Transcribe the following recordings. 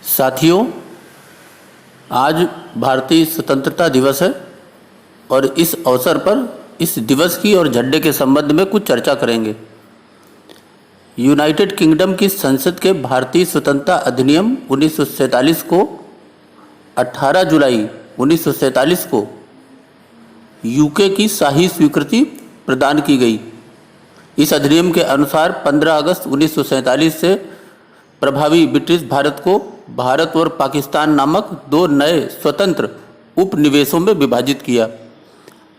साथियों, आज भारतीय स्वतंत्रता दिवस है और इस अवसर पर इस दिवस की और झंडे के संबंध में कुछ चर्चा करेंगे। यूनाइटेड किंगडम की संसद के भारतीय स्वतंत्रता अधिनियम 1947 को 18 जुलाई 1947 को यूके की शाही स्वीकृति प्रदान की गई। इस अधिनियम के अनुसार 15 अगस्त 1947 से प्रभावी ब्रिटिश भारत को भारत और पाकिस्तान नामक दो नए स्वतंत्र उपनिवेशों में विभाजित किया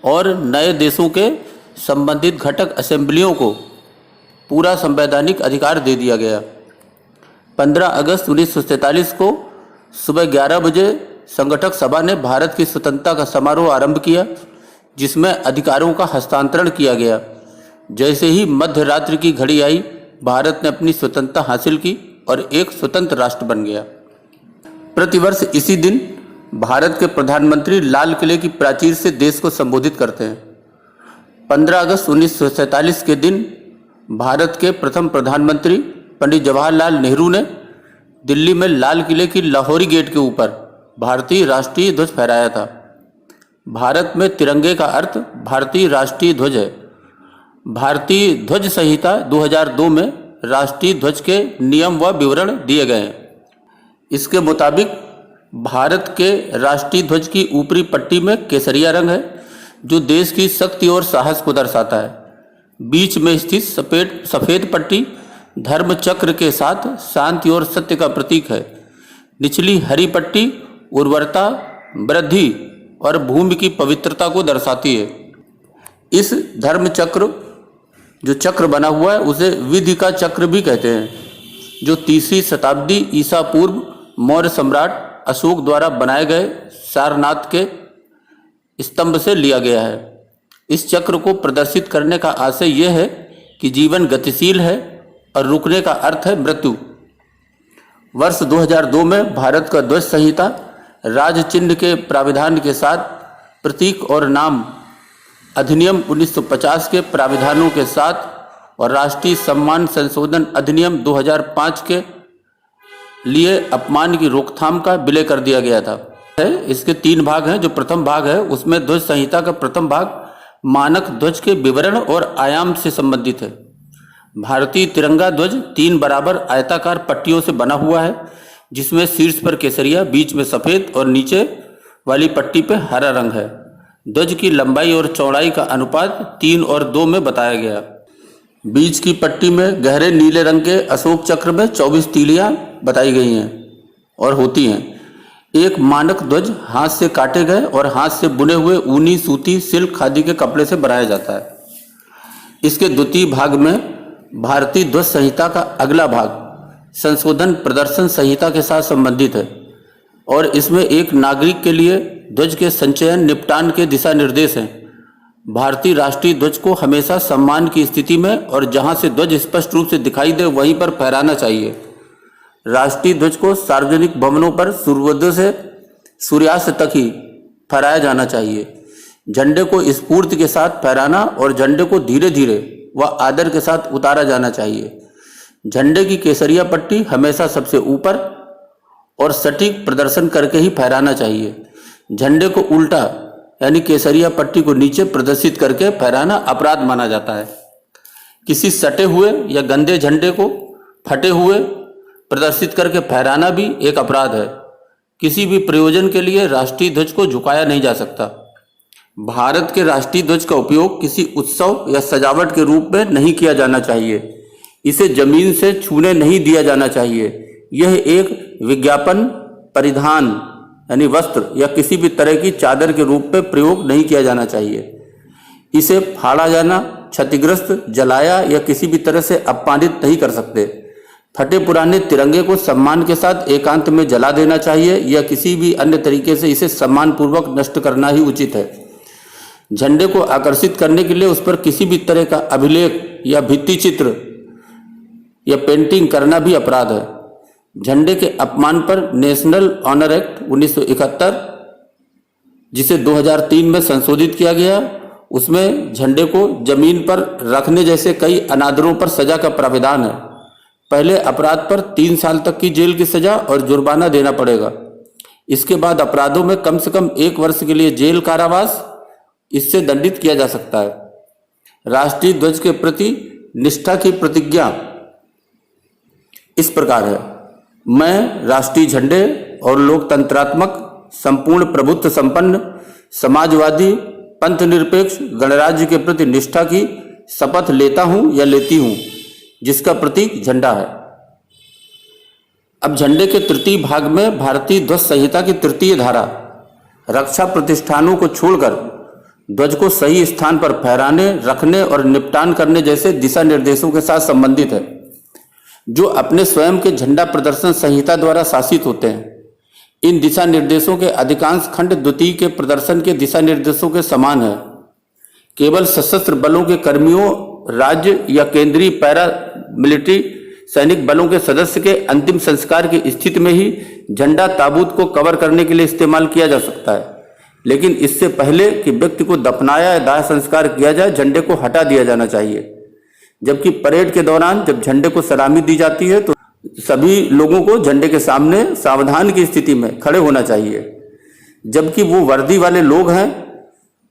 और नए देशों के संबंधित घटक असेंबलियों को पूरा संवैधानिक अधिकार दे दिया गया। 15 अगस्त 1947 को सुबह 11 बजे संगठक सभा ने भारत की स्वतंत्रता का समारोह आरंभ किया, जिसमें अधिकारों का हस्तांतरण किया गया। जैसे ही मध्य रात्रि की घड़ी आई, भारत ने अपनी स्वतंत्रता हासिल की और एक स्वतंत्र राष्ट्र बन गया। प्रतिवर्ष इसी दिन भारत के प्रधानमंत्री लाल किले की प्राचीर से देश को संबोधित करते हैं। 15 अगस्त 1947 के दिन भारत के प्रथम प्रधानमंत्री पंडित जवाहरलाल नेहरू ने दिल्ली में लाल किले की लाहौरी गेट के ऊपर भारतीय राष्ट्रीय ध्वज फहराया था। भारत में तिरंगे का अर्थ भारतीय राष्ट्रीय ध्वज है। भारतीय ध्वज संहिता 2002 में राष्ट्रीय ध्वज के नियम व विवरण दिए गए हैं। इसके मुताबिक भारत के राष्ट्रीय ध्वज की ऊपरी पट्टी में केसरिया रंग है, जो देश की शक्ति और साहस को दर्शाता है। बीच में स्थित सफ़ेद पट्टी धर्म चक्र के साथ शांति और सत्य का प्रतीक है। निचली हरी पट्टी उर्वरता, वृद्धि और भूमि की पवित्रता को दर्शाती है। इस धर्म चक्र जो चक्र बना हुआ है उसे विधि का चक्र भी कहते हैं, जो 3वीं शताब्दी ईसा पूर्व मौर्य सम्राट अशोक द्वारा बनाए गए सारनाथ के स्तंभ से लिया गया है। इस चक्र को प्रदर्शित करने का आशय यह है कि जीवन गतिशील है और रुकने का अर्थ है मृत्यु। वर्ष 2002 में भारत का ध्वज संहिता राज चिन्ह के प्राविधान के साथ प्रतीक और नाम अधिनियम 1950 के प्राविधानों के साथ और राष्ट्रीय सम्मान संशोधन अधिनियम 2005 के लिए अपमान की रोकथाम का विलय कर दिया गया था। इसके 3 भाग हैं। जो प्रथम भाग है उसमें ध्वज संहिता का प्रथम भाग मानक ध्वज के विवरण और आयाम से संबंधित है। भारतीय तिरंगा ध्वज 3 बराबर आयताकार पट्टियों से बना हुआ है, जिसमें शीर्ष पर केसरिया, बीच में सफ़ेद और नीचे वाली पट्टी पर हरा रंग है। ध्वज की लंबाई और चौड़ाई का अनुपात 3 और 2 में बताया गया। बीच की पट्टी में गहरे नीले रंग के अशोक चक्र में 24 तीलियां बताई गई हैं और होती हैं। एक मानक ध्वज हाथ से काटे गए और हाथ से बुने हुए ऊनी, सूती, सिल्क, खादी के कपड़े से बनाया जाता है। इसके द्वितीय भाग में भारतीय ध्वज संहिता का अगला भाग संशोधन प्रदर्शन संहिता के साथ संबंधित है और इसमें एक नागरिक के लिए ध्वज के संचयन निपटान के दिशा निर्देश हैं। भारतीय राष्ट्रीय ध्वज को हमेशा सम्मान की स्थिति में और जहां से ध्वज स्पष्ट रूप से दिखाई दे वहीं पर फहराना चाहिए। राष्ट्रीय ध्वज को सार्वजनिक भवनों पर सूर्योदय से सूर्यास्त तक ही फहराया जाना चाहिए। झंडे को स्फूर्ति के साथ फहराना और झंडे को धीरे धीरे व आदर के साथ उतारा जाना चाहिए। झंडे की केसरिया पट्टी हमेशा सबसे ऊपर और सटीक प्रदर्शन करके ही फहराना चाहिए। झंडे को उल्टा यानी केसरिया पट्टी को नीचे प्रदर्शित करके फहराना अपराध माना जाता है। किसी सटे हुए या गंदे झंडे को फटे हुए प्रदर्शित करके फहराना भी एक अपराध है। किसी भी प्रयोजन के लिए राष्ट्रीय ध्वज को झुकाया नहीं जा सकता। भारत के राष्ट्रीय ध्वज का उपयोग किसी उत्सव या सजावट के रूप में नहीं किया जाना चाहिए। इसे जमीन से छूने नहीं दिया जाना चाहिए। यह एक विज्ञापन, परिधान यानी वस्त्र या किसी भी तरह की चादर के रूप में प्रयोग नहीं किया जाना चाहिए। इसे फाड़ा जाना, क्षतिग्रस्त, जलाया या किसी भी तरह से अपमानित नहीं कर सकते। फटे पुराने तिरंगे को सम्मान के साथ एकांत में जला देना चाहिए या किसी भी अन्य तरीके से इसे सम्मानपूर्वक नष्ट करना ही उचित है। झंडे को आकर्षित करने के लिए उस पर किसी भी तरह का अभिलेख या भित्ति चित्र या पेंटिंग करना भी अपराध है। झंडे के अपमान पर नेशनल ऑनर एक्ट 1971, जिसे 2003 में संशोधित किया गया, उसमें झंडे को जमीन पर रखने जैसे कई अनादरों पर सजा का प्राविधान है। पहले अपराध पर 3 साल तक की जेल की सजा और जुर्माना देना पड़ेगा। इसके बाद अपराधों में कम से कम 1 वर्ष के लिए जेल कारावास इससे दंडित किया जा सकता है। राष्ट्रीय ध्वज के प्रति निष्ठा की प्रतिज्ञा इस प्रकार है। मैं राष्ट्रीय झंडे और लोकतंत्रात्मक संपूर्ण प्रभुत्व संपन्न समाजवादी पंथ निरपेक्ष गणराज्य के प्रति निष्ठा की शपथ लेता हूं या लेती हूं, जिसका प्रतीक झंडा है। अब झंडे के तृतीय भाग में भारतीय ध्वज संहिता की तृतीय धारा रक्षा प्रतिष्ठानों को छोड़कर ध्वज को सही स्थान पर फहराने, रखने और निपटान करने जैसे दिशा निर्देशों के साथ संबंधित है, जो अपने स्वयं के झंडा प्रदर्शन संहिता द्वारा शासित होते हैं। इन दिशा निर्देशों के अधिकांश खंड द्वितीय के प्रदर्शन के दिशा निर्देशों के समान है। केवल सशस्त्र बलों के कर्मियों, राज्य या केंद्रीय पैरा मिलिट्री सैनिक बलों के सदस्य के अंतिम संस्कार की स्थिति में ही झंडा ताबूत को कवर करने के लिए इस्तेमाल किया जा सकता है, लेकिन इससे पहले कि व्यक्ति को दफनाया या दाह संस्कार किया जाए, झंडे को हटा दिया जाना चाहिए। जबकि परेड के दौरान जब झंडे को सलामी दी जाती है तो सभी लोगों को झंडे के सामने सावधान की स्थिति में खड़े होना चाहिए। जबकि वो वर्दी वाले लोग हैं,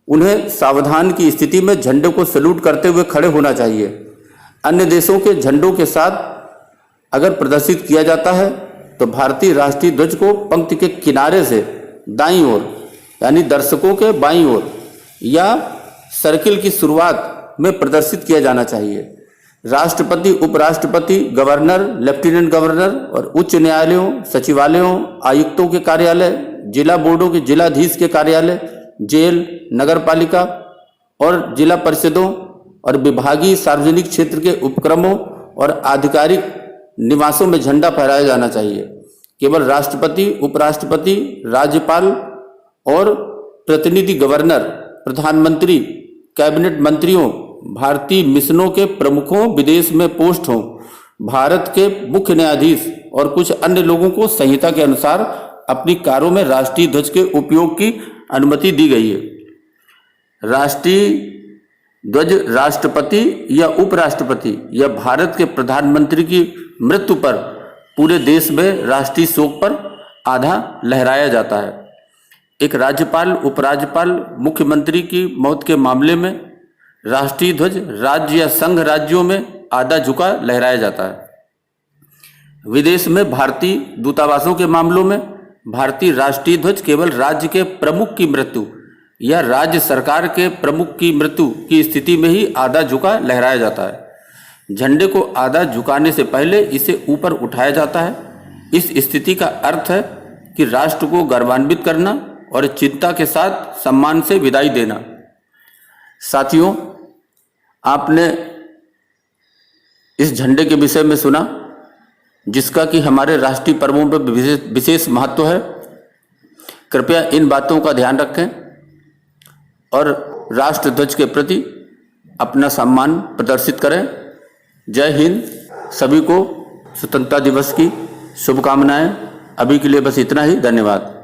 उन्हें सावधान की स्थिति में झंडे को सैल्यूट करते हुए खड़े होना चाहिए। अन्य देशों के झंडों के साथ अगर प्रदर्शित किया जाता है तो भारतीय राष्ट्रीय ध्वज को पंक्ति के किनारे से दाईं ओर, यानी दर्शकों के बाईं ओर या सर्किल की शुरुआत में प्रदर्शित किया जाना चाहिए। राष्ट्रपति, उपराष्ट्रपति, गवर्नर, लेफ्टिनेंट गवर्नर और उच्च न्यायालयों, सचिवालयों, आयुक्तों के कार्यालय, जिला बोर्डों के जिलाधीश के कार्यालय, जेल, नगरपालिका और जिला परिषदों और विभागीय सार्वजनिक क्षेत्र के उपक्रमों और आधिकारिक निवासों में झंडा फहराया जाना चाहिए। केवल राष्ट्रपति, उपराष्ट्रपति, राज्यपाल और प्रतिनिधि गवर्नर, प्रधानमंत्री, कैबिनेट मंत्रियों, भारतीय मिशनों के प्रमुखों, विदेश में पोस्ट हों, भारत के मुख्य न्यायाधीश और कुछ अन्य लोगों को संहिता के अनुसार अपनी कारों में राष्ट्रीय ध्वज के उपयोग की अनुमति दी गई है। राष्ट्रीय ध्वज राष्ट्रपति या उपराष्ट्रपति या भारत के प्रधानमंत्री की मृत्यु पर पूरे देश में राष्ट्रीय शोक पर आधा लहराया जाता है। एक राज्यपाल, उपराज्यपाल, मुख्यमंत्री की मौत के मामले में राष्ट्रीय ध्वज राज्य या संघ राज्यों में आधा झुका लहराया जाता है। विदेश में भारतीय दूतावासों के मामलों में भारतीय राष्ट्रीय ध्वज केवल राज्य के प्रमुख की मृत्यु या राज्य सरकार के प्रमुख की मृत्यु की स्थिति में ही आधा झुका लहराया जाता है। झंडे को आधा झुकाने से पहले इसे ऊपर उठाया जाता है। इस स्थिति का अर्थ है कि राष्ट्र को गौरवान्वित करना और चिंता के साथ सम्मान से विदाई देना। साथियों, आपने इस झंडे के विषय में सुना, जिसका कि हमारे राष्ट्रीय पर्वों पर विशेष महत्व है। कृपया इन बातों का ध्यान रखें और राष्ट्र ध्वज के प्रति अपना सम्मान प्रदर्शित करें। जय हिंद। सभी को स्वतंत्रता दिवस की शुभकामनाएं। अभी के लिए बस इतना ही। धन्यवाद।